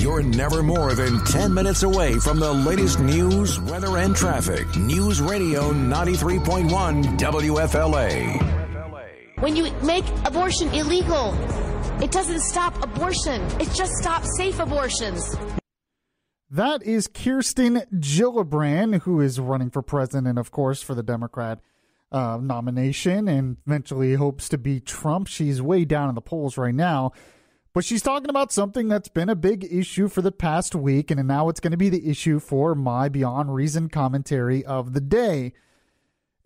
You're never more than 10 minutes away from the latest news, weather, and traffic. News Radio 93.1 WFLA. When you make abortion illegal, it doesn't stop abortion. It just stops safe abortions. That is Kirsten Gillibrand, who is running for president, of course, for the Democrat nomination and eventually hopes to beat Trump. She's way down in the polls right now. But she's talking about something that's been a big issue for the past week, and now it's going to be the issue for my Beyond Reason commentary of the day.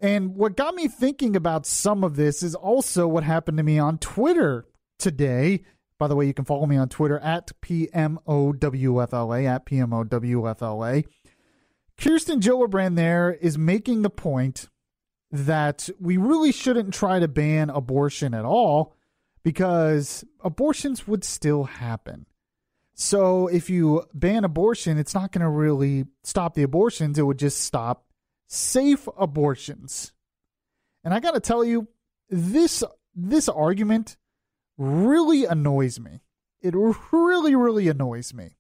And what got me thinking about some of this is also what happened to me on Twitter today. By the way, you can follow me on Twitter at PMOWFLA, at PMOWFLA. Kirsten Gillibrand there is making the point that we really shouldn't try to ban abortion at all because abortions would still happen. So if you ban abortion, it's not going to really stop the abortions. It would just stop safe abortions. And I got to tell you, this argument really annoys me. It really, really annoys me.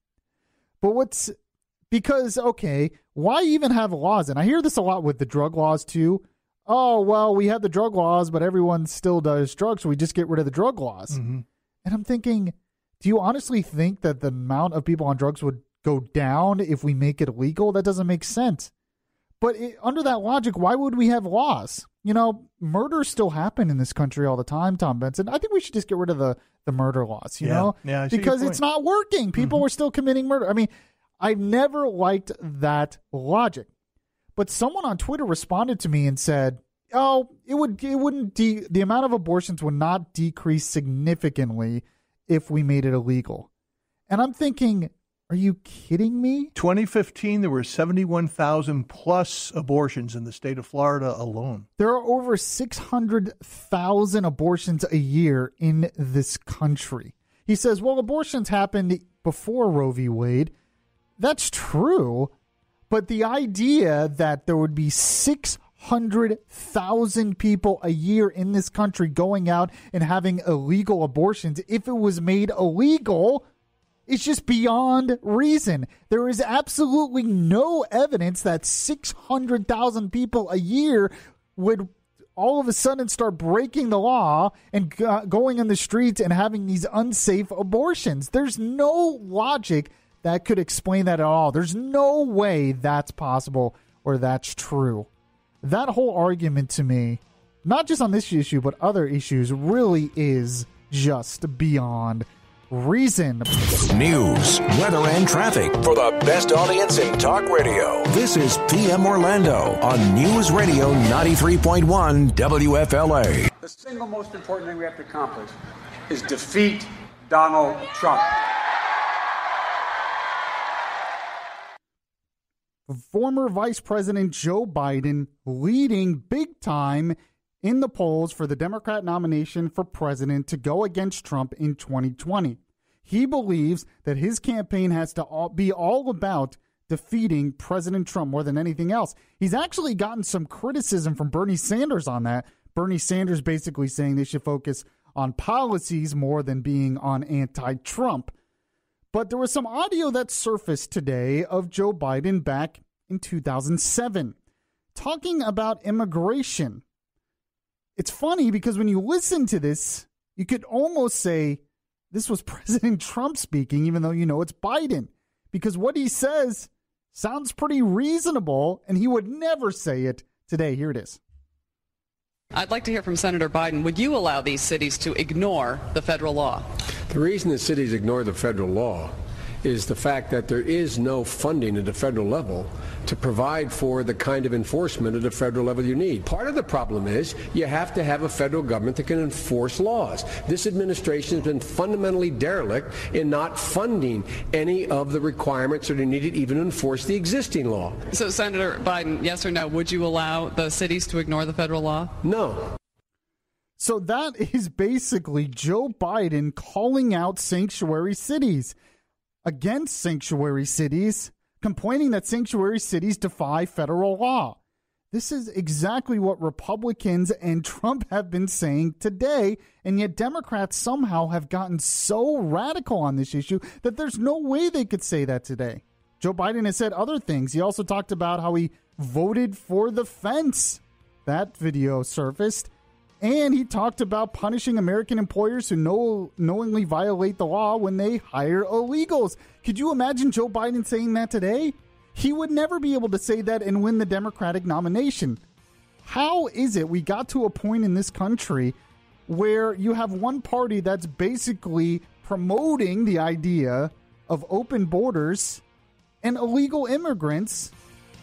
But because, okay, why even have laws? And I hear this a lot with the drug laws too. Oh, well, we have the drug laws, but everyone still does drugs, so we just get rid of the drug laws. Mm-hmm. And I'm thinking, do you honestly think that the amount of people on drugs would go down if we make it illegal? That doesn't make sense. But under that logic, why would we have laws? You know, murders still happen in this country all the time, Tom Benson. I think we should just get rid of the murder laws, you know? Yeah, because it's not working. People are still committing murder. I mean, I've never liked that logic. But someone on Twitter responded to me and said, oh, the amount of abortions would not decrease significantly if we made it illegal. And I'm thinking, are you kidding me? 2015, there were 71,000 plus abortions in the state of Florida alone. There are over 600,000 abortions a year in this country. He says, well, abortions happened before Roe v. Wade. That's true. But the idea that there would be 600,000 people a year in this country going out and having illegal abortions, if it was made illegal, it's just beyond reason. There is absolutely no evidence that 600,000 people a year would all of a sudden start breaking the law and going in the streets and having these unsafe abortions. There's no logic that could explain that at all. There's no way that's possible or that's true. That whole argument to me, not just on this issue, but other issues, really is just beyond reason. News, weather, and traffic for the best audience in talk radio. This is PM Orlando on News Radio 93.1 WFLA. The single most important thing we have to accomplish is defeat Donald Trump. Former Vice President Joe Biden leading big time in the polls for the Democrat nomination for president to go against Trump in 2020. He believes that his campaign has to be all about defeating President Trump more than anything else. He's actually gotten some criticism from Bernie Sanders on that. Bernie Sanders basically saying they should focus on policies more than being on anti-Trump. But there was some audio that surfaced today of Joe Biden back in 2007 talking about immigration. It's funny because when you listen to this, you could almost say this was President Trump speaking, even though you know it's Biden, because what he says sounds pretty reasonable, and he would never say it today. Here it is. I'd like to hear from Senator Biden. Would you allow these cities to ignore the federal law? The reason the cities ignore the federal law is the fact that there is no funding at the federal level to provide for the kind of enforcement at the federal level you need. Part of the problem is you have to have a federal government that can enforce laws. This administration has been fundamentally derelict in not funding any of the requirements that are needed even to enforce the existing law. So, Senator Biden, yes or no, would you allow the cities to ignore the federal law? No. So that is basically Joe Biden calling out sanctuary cities, against sanctuary cities, complaining that sanctuary cities defy federal law. This is exactly what Republicans and Trump have been saying today, and yet Democrats somehow have gotten so radical on this issue that there's no way they could say that today. Joe Biden has said other things. He also talked about how he voted for the fence. That video surfaced. And he talked about punishing American employers who knowingly violate the law when they hire illegals. Could you imagine Joe Biden saying that today? He would never be able to say that and win the Democratic nomination. How is it we got to a point in this country where you have one party that's basically promoting the idea of open borders and illegal immigrants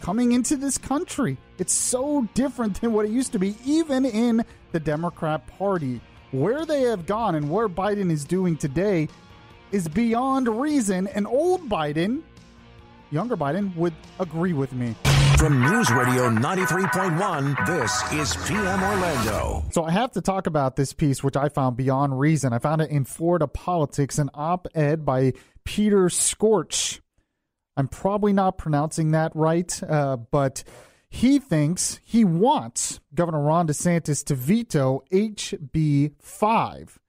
coming into this country? It's so different than what it used to be, even in the Democrat Party. Where they have gone and where Biden is doing today is beyond reason. And old Biden, younger Biden, would agree with me. From News Radio 93.1, this is PM Orlando. So I have to talk about this piece, which I found beyond reason. I found it in Florida Politics, an op-ed by Peter Scorch. I'm probably not pronouncing that right, but he wants Governor Ron DeSantis to veto HB 5.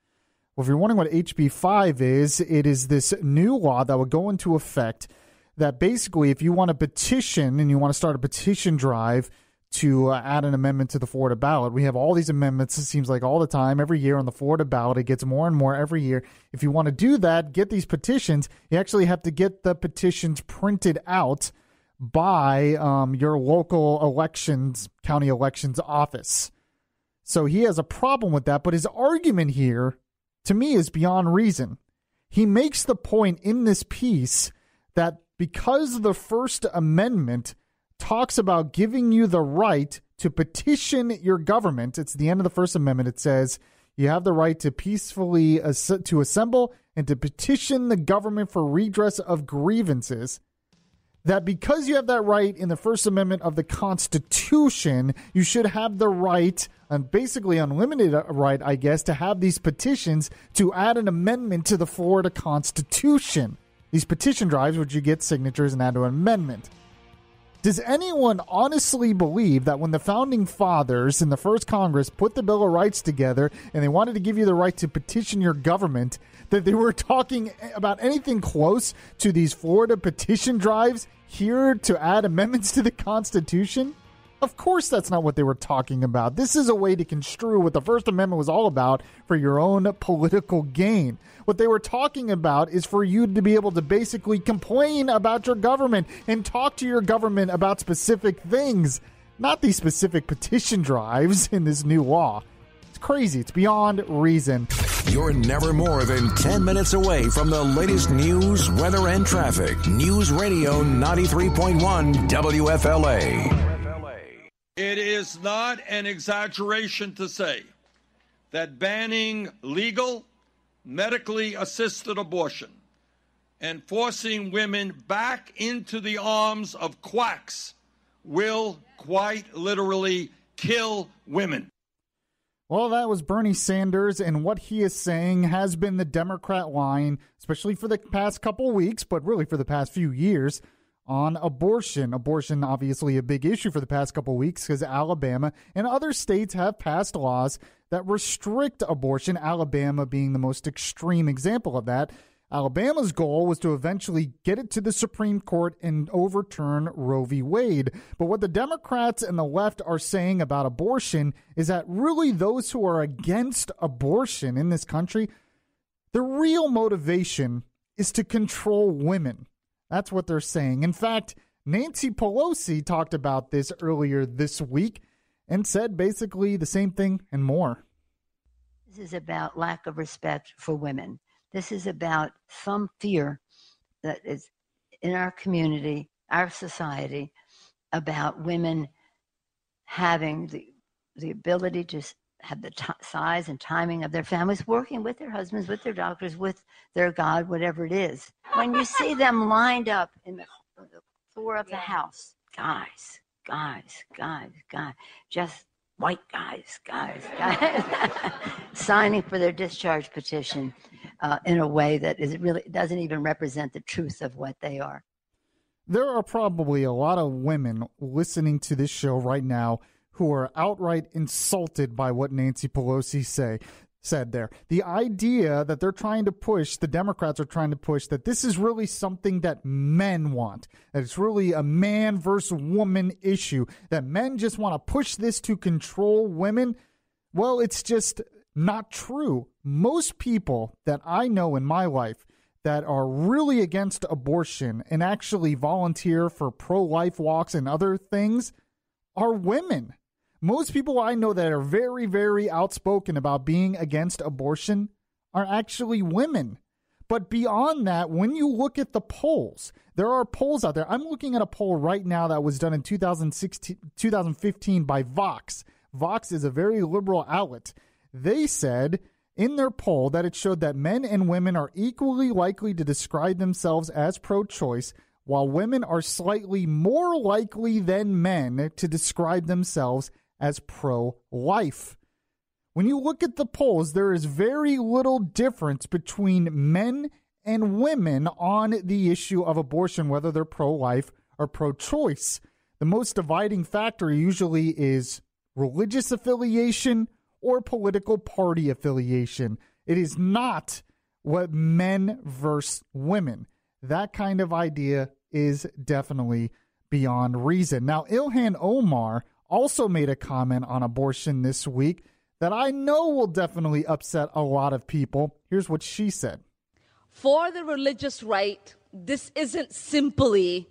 Well, if you're wondering what HB 5 is, it is this new law that would go into effect that basically if you want to petition and you want to start a petition drive to add an amendment to the Florida ballot, we have all these amendments, it seems like all the time, every year on the Florida ballot. It gets more and more every year. If you want to do that, get these petitions, you actually have to get the petitions printed out by your local elections, county elections office. So he has a problem with that, but his argument here, to me, is beyond reason. He makes the point in this piece that because the First Amendment talks about giving you the right to petition your government, it's the end of the First Amendment. It says you have the right to peacefully to assemble and to petition the government for redress of grievances. That because you have that right in the First Amendment of the Constitution, you should have the right, and basically unlimited right, I guess, to have these petitions to add an amendment to the Florida Constitution. These petition drives, which you get signatures and add to an amendment. Does anyone honestly believe that when the founding fathers in the first Congress put the Bill of Rights together and they wanted to give you the right to petition your government, that they were talking about anything close to these Florida petition drives here to add amendments to the Constitution? Of course that's not what they were talking about. This is a way to construe what the First Amendment was all about for your own political gain. What they were talking about is for you to be able to basically complain about your government and talk to your government about specific things, not these specific petition drives in this new law. It's crazy. It's beyond reason. You're never more than 10 minutes away from the latest news, weather, and traffic. News Radio 93.1 WFLA. It is not an exaggeration to say that banning legal, medically assisted abortion and forcing women back into the arms of quacks will quite literally kill women. Well, that was Bernie Sanders, and what he is saying has been the Democrat line, especially for the past couple weeks, but really for the past few years, on abortion. Abortion, obviously a big issue for the past couple weeks because Alabama and other states have passed laws that restrict abortion, Alabama being the most extreme example of that. Alabama's goal was to eventually get it to the Supreme Court and overturn Roe v. Wade. But what the Democrats and the left are saying about abortion is that really those who are against abortion in this country, the real motivation is to control women. That's what they're saying. In fact, Nancy Pelosi talked about this earlier this week and said basically the same thing and more. This is about lack of respect for women. This is about some fear that is in our community, our society, about women having the ability to have the size and timing of their families, working with their husbands, with their doctors, with their God, whatever it is. When you see them lined up in the floor of the house, guys, just white guys, signing for their discharge petition in a way that is really doesn't even represent the truth of what they are. there are probably a lot of women listening to this show right now who are outright insulted by what Nancy Pelosi said there. The idea that they're trying to push, the Democrats are trying to push, that this is really something that men want, that it's really a man versus woman issue, that men just want to push this to control women. Well, it's just not true. Most people that I know in my life that are really against abortion and actually volunteer for pro-life walks and other things are women. Most people I know that are very, very outspoken about being against abortion are actually women. But beyond that, when you look at the polls, there are polls out there. I'm looking at a poll right now that was done in 2015 by Vox. Vox is a very liberal outlet. They said in their poll that it showed that men and women are equally likely to describe themselves as pro-choice, while women are slightly more likely than men to describe themselves as pro-life. When you look at the polls, there is very little difference between men and women on the issue of abortion, whether they're pro-life or pro-choice. The most dividing factor usually is religious affiliation or political party affiliation. It is not what men versus women. That kind of idea is definitely beyond reason. Now, Ilhan Omar also made a comment on abortion this week that I know will definitely upset a lot of people. Here's what she said. For the religious right, this isn't simply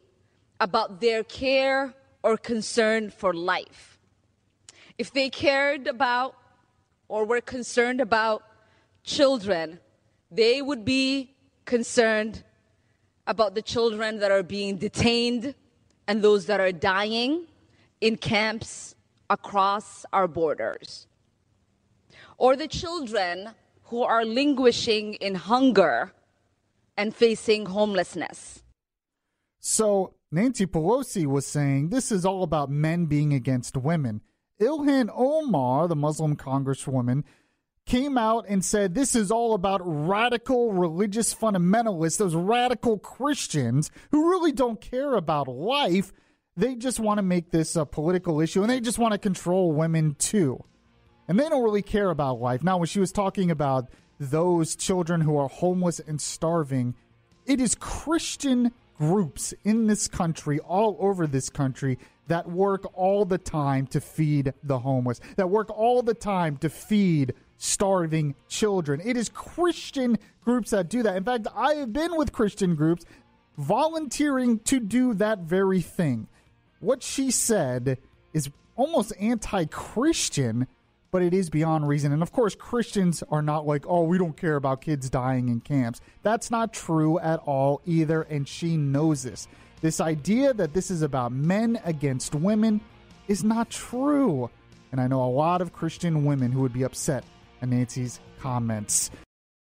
about their care or concern for life. If they cared about or were concerned about children, they would be concerned about the children that are being detained and those that are dying in camps across our borders, or the children who are languishing in hunger and facing homelessness. So Nancy Pelosi was saying this is all about men being against women. Ilhan Omar, the Muslim congresswoman, came out and said this is all about radical religious fundamentalists, those radical Christians who really don't care about life. They just want to make this a political issue, and they just want to control women too. And they don't really care about life. Now, when she was talking about those children who are homeless and starving, it is Christian groups in this country, all over this country, that work all the time to feed the homeless, that work all the time to feed starving children. It is Christian groups that do that. In fact, I have been with Christian groups volunteering to do that very thing. What she said is almost anti-Christian, but it is beyond reason. And of course, Christians are not like, oh, we don't care about kids dying in camps. That's not true at all either, and she knows this. This idea that this is about men against women is not true. And I know a lot of Christian women who would be upset at Nancy's comments.